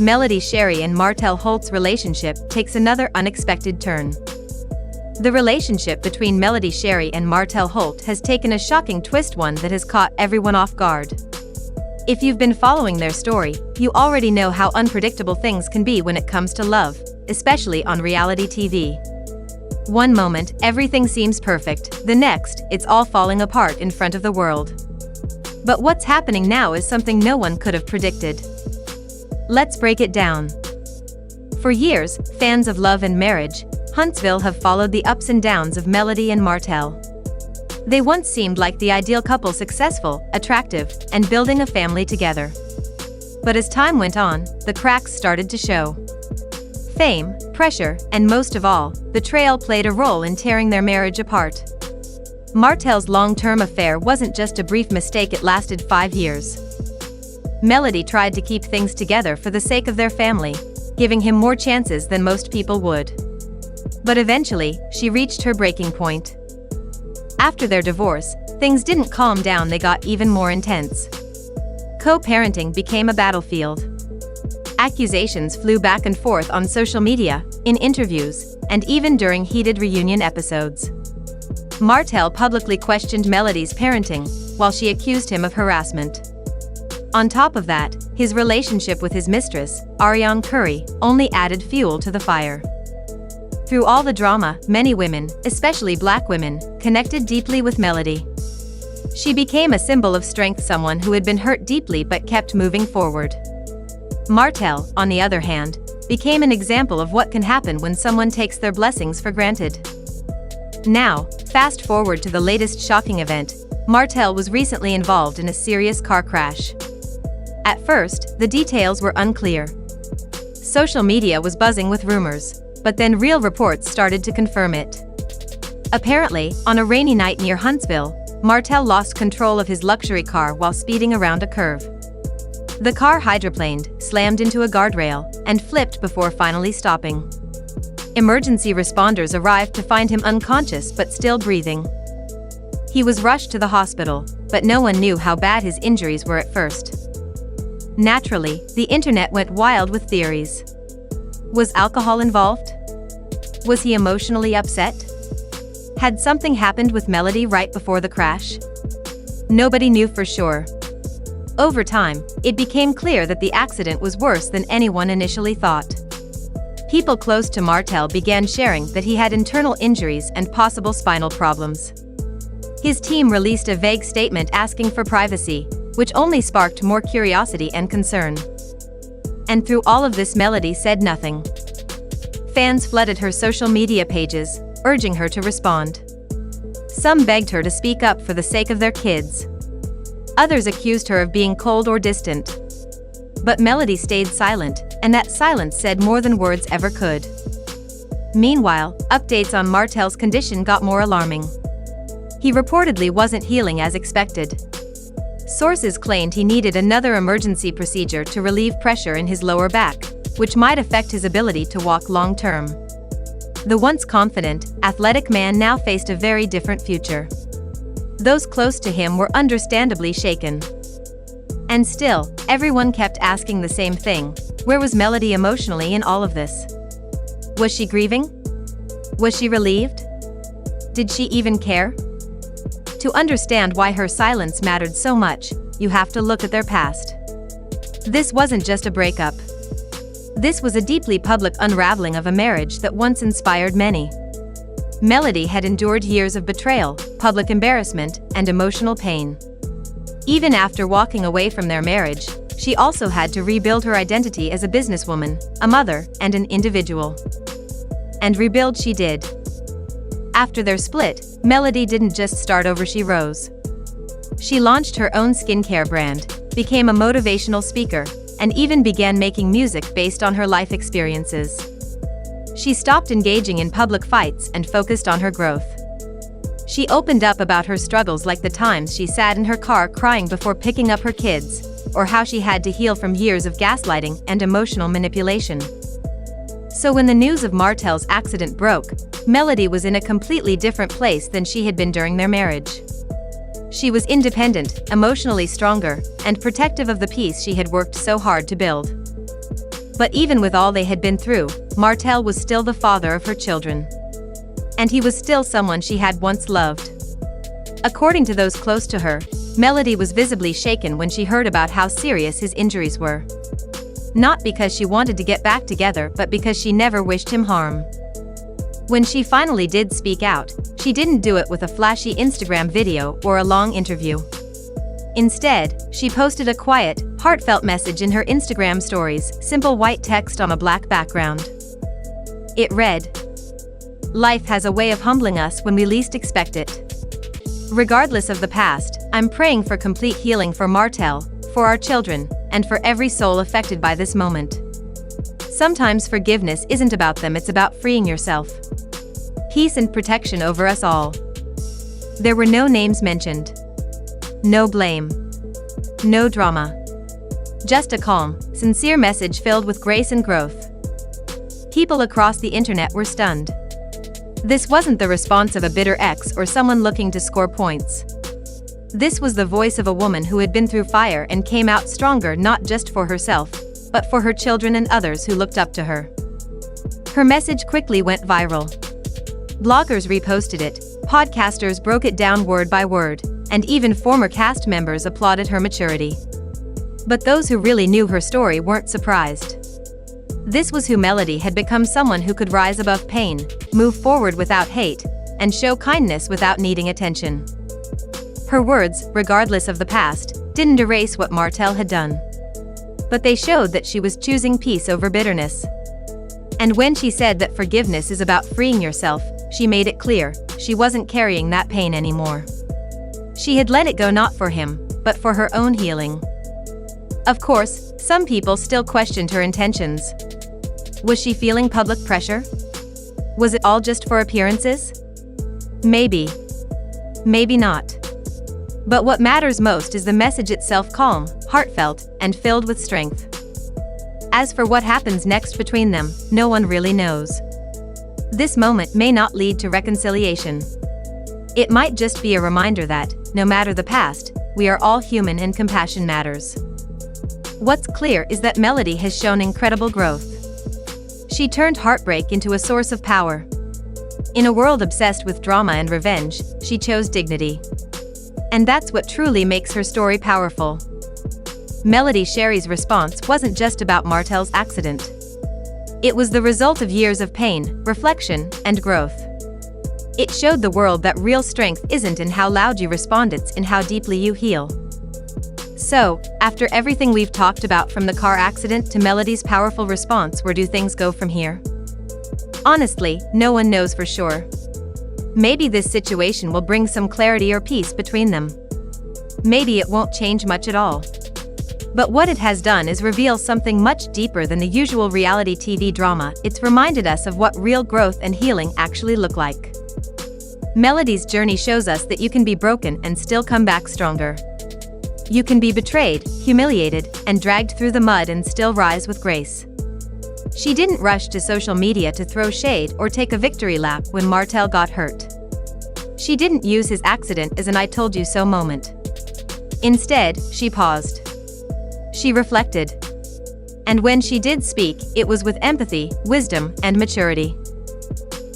Melody Sherry and Martell Holt's relationship takes another unexpected turn. The relationship between Melody Sherry and Martell Holt has taken a shocking twist, one that has caught everyone off guard. If you've been following their story, you already know how unpredictable things can be when it comes to love, especially on reality TV. One moment, everything seems perfect, the next, it's all falling apart in front of the world. But what's happening now is something no one could have predicted. Let's break it down. For years, fans of love and marriage, Huntsville have followed the ups and downs of Melody and Martell. They once seemed like the ideal couple, successful, attractive, and building a family together. But as time went on, the cracks started to show. Fame, pressure, and most of all, betrayal played a role in tearing their marriage apart. Martell's long-term affair wasn't just a brief mistake, it lasted 5 years. Melody tried to keep things together for the sake of their family, giving him more chances than most people would. But eventually, she reached her breaking point. After their divorce, things didn't calm down, they got even more intense. Co-parenting became a battlefield. Accusations flew back and forth on social media, in interviews, and even during heated reunion episodes. Martell publicly questioned Melody's parenting, while she accused him of harassment. On top of that, his relationship with his mistress, Ariane Curry, only added fuel to the fire. Through all the drama, many women, especially Black women, connected deeply with Melody. She became a symbol of strength, someone who had been hurt deeply but kept moving forward. Martell, on the other hand, became an example of what can happen when someone takes their blessings for granted. Now, fast forward to the latest shocking event. Martell was recently involved in a serious car crash. At first, the details were unclear. Social media was buzzing with rumors, but then real reports started to confirm it. Apparently, on a rainy night near Huntsville, Martell lost control of his luxury car while speeding around a curve. The car hydroplaned, slammed into a guardrail, and flipped before finally stopping. Emergency responders arrived to find him unconscious but still breathing. He was rushed to the hospital, but no one knew how bad his injuries were at first. Naturally, the internet went wild with theories. Was alcohol involved? Was he emotionally upset? Had something happened with Melody right before the crash? Nobody knew for sure. Over time, it became clear that the accident was worse than anyone initially thought. People close to Martell began sharing that he had internal injuries and possible spinal problems. His team released a vague statement asking for privacy, which only sparked more curiosity and concern. And through all of this, Melody said nothing. Fans flooded her social media pages, urging her to respond. Some begged her to speak up for the sake of their kids. Others accused her of being cold or distant. But Melody stayed silent, and that silence said more than words ever could. Meanwhile, updates on Martell's condition got more alarming. He reportedly wasn't healing as expected. Sources claimed he needed another emergency procedure to relieve pressure in his lower back, which might affect his ability to walk long-term. The once confident, athletic man now faced a very different future. Those close to him were understandably shaken. And still, everyone kept asking the same thing: where was Melody emotionally in all of this? Was she grieving? Was she relieved? Did she even care? To understand why her silence mattered so much, you have to look at their past. This wasn't just a breakup. This was a deeply public unraveling of a marriage that once inspired many. Melody had endured years of betrayal, public embarrassment, and emotional pain. Even after walking away from their marriage, she also had to rebuild her identity as a businesswoman, a mother, and an individual. And rebuild she did. After their split, Melody didn't just start over, she rose. She launched her own skincare brand, became a motivational speaker, and even began making music based on her life experiences. She stopped engaging in public fights and focused on her growth. She opened up about her struggles, like the times she sat in her car crying before picking up her kids, or how she had to heal from years of gaslighting and emotional manipulation. So when the news of Martell's accident broke, Melody was in a completely different place than she had been during their marriage. She was independent, emotionally stronger, and protective of the peace she had worked so hard to build. But even with all they had been through, Martell was still the father of her children. And he was still someone she had once loved. According to those close to her, Melody was visibly shaken when she heard about how serious his injuries were. Not because she wanted to get back together, but because she never wished him harm. When she finally did speak out, she didn't do it with a flashy Instagram video or a long interview. Instead, she posted a quiet, heartfelt message in her Instagram stories, simple white text on a black background. It read, "Life has a way of humbling us when we least expect it. Regardless of the past, I'm praying for complete healing for Martell, for our children, and for every soul affected by this moment. Sometimes forgiveness isn't about them, it's about freeing yourself. Peace and protection over us all." There were no names mentioned. No blame. No drama. Just a calm, sincere message filled with grace and growth. People across the internet were stunned. This wasn't the response of a bitter ex or someone looking to score points. This was the voice of a woman who had been through fire and came out stronger, not just for herself, but for her children and others who looked up to her. Her message quickly went viral. Bloggers reposted it, podcasters broke it down word by word, and even former cast members applauded her maturity. But those who really knew her story weren't surprised. This was who Melody had become, someone who could rise above pain, move forward without hate, and show kindness without needing attention. Her words, regardless of the past, didn't erase what Martell had done. But they showed that she was choosing peace over bitterness. And when she said that forgiveness is about freeing yourself, she made it clear, she wasn't carrying that pain anymore. She had let it go, not for him, but for her own healing. Of course, some people still questioned her intentions. Was she feeling public pressure? Was it all just for appearances? Maybe. Maybe not. But what matters most is the message itself, calm, heartfelt, and filled with strength. As for what happens next between them, no one really knows. This moment may not lead to reconciliation. It might just be a reminder that, no matter the past, we are all human and compassion matters. What's clear is that Melody has shown incredible growth. She turned heartbreak into a source of power. In a world obsessed with drama and revenge, she chose dignity. And that's what truly makes her story powerful. Melody Sherry's response wasn't just about Martell's accident. It was the result of years of pain, reflection, and growth. It showed the world that real strength isn't in how loud you respond, it's in how deeply you heal. So, after everything we've talked about, from the car accident to Melody's powerful response, where do things go from here? Honestly, no one knows for sure. Maybe this situation will bring some clarity or peace between them. Maybe it won't change much at all. But what it has done is reveal something much deeper than the usual reality TV drama. It's reminded us of what real growth and healing actually look like. Melody's journey shows us that you can be broken and still come back stronger. You can be betrayed, humiliated, and dragged through the mud and still rise with grace. She didn't rush to social media to throw shade or take a victory lap when Martell got hurt. She didn't use his accident as an "I told you so" moment. Instead, she paused. She reflected. And when she did speak, it was with empathy, wisdom, and maturity.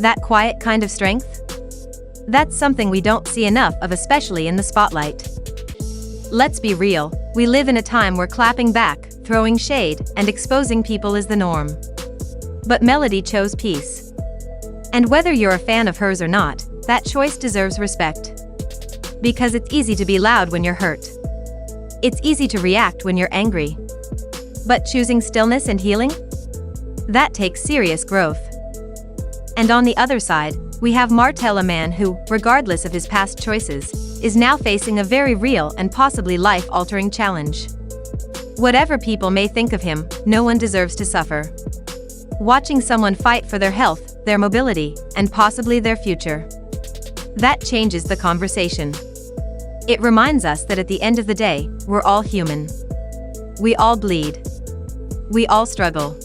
That quiet kind of strength? That's something we don't see enough of, especially in the spotlight. Let's be real, we live in a time where clapping back, throwing shade, and exposing people is the norm. But Melody chose peace. And whether you're a fan of hers or not, that choice deserves respect. Because it's easy to be loud when you're hurt. It's easy to react when you're angry. But choosing stillness and healing? That takes serious growth. And on the other side, we have Martell, a man who, regardless of his past choices, is now facing a very real and possibly life-altering challenge. Whatever people may think of him, no one deserves to suffer. Watching someone fight for their health, their mobility, and possibly their future. That changes the conversation. It reminds us that at the end of the day, we're all human. We all bleed. We all struggle.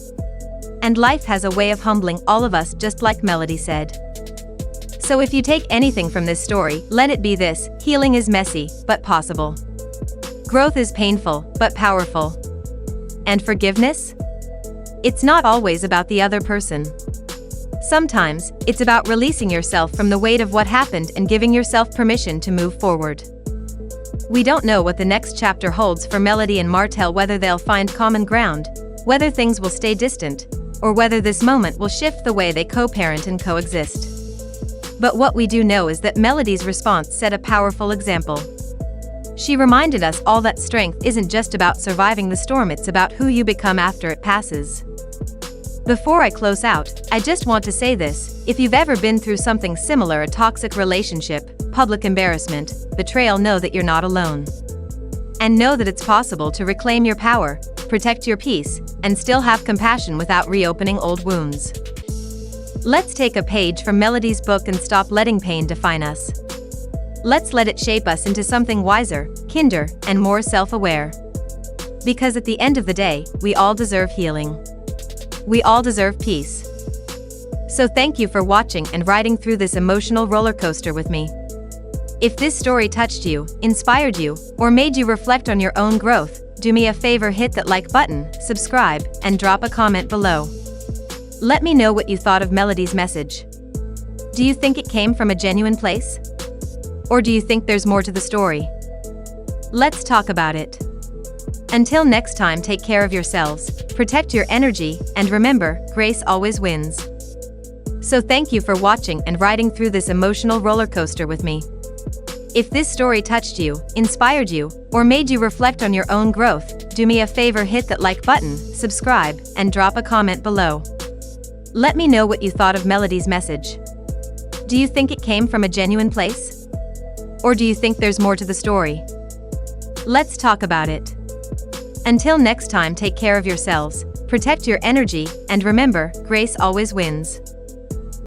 And life has a way of humbling all of us, just like Melody said. So if you take anything from this story, let it be this: healing is messy, but possible. Growth is painful, but powerful. And forgiveness? It's not always about the other person. Sometimes, it's about releasing yourself from the weight of what happened and giving yourself permission to move forward. We don't know what the next chapter holds for Melody and Martell, whether they'll find common ground, whether things will stay distant, or whether this moment will shift the way they co-parent and coexist. But what we do know is that Melody's response set a powerful example. She reminded us all that strength isn't just about surviving the storm, it's about who you become after it passes. Before I close out, I just want to say this: if you've ever been through something similar, a toxic relationship, public embarrassment, betrayal, know that you're not alone. And know that it's possible to reclaim your power, protect your peace, and still have compassion without reopening old wounds. Let's take a page from Melody's book and stop letting pain define us. Let's let it shape us into something wiser, kinder, and more self-aware. Because at the end of the day, we all deserve healing. We all deserve peace. So thank you for watching and riding through this emotional roller coaster with me. If this story touched you, inspired you, or made you reflect on your own growth, do me a favor, hit that like button, subscribe, and drop a comment below. Let me know what you thought of Melody's message. Do you think it came from a genuine place? Or do you think there's more to the story? Let's talk about it. Until next time, take care of yourselves, protect your energy, and remember, grace always wins. So thank you for watching and riding through this emotional roller coaster with me. If this story touched you, inspired you, or made you reflect on your own growth, do me a favor, hit that like button, subscribe, and drop a comment below. Let me know what you thought of Melody's message. Do you think it came from a genuine place? Or do you think there's more to the story? Let's talk about it. Until next time, take care of yourselves, protect your energy, and remember, grace always wins.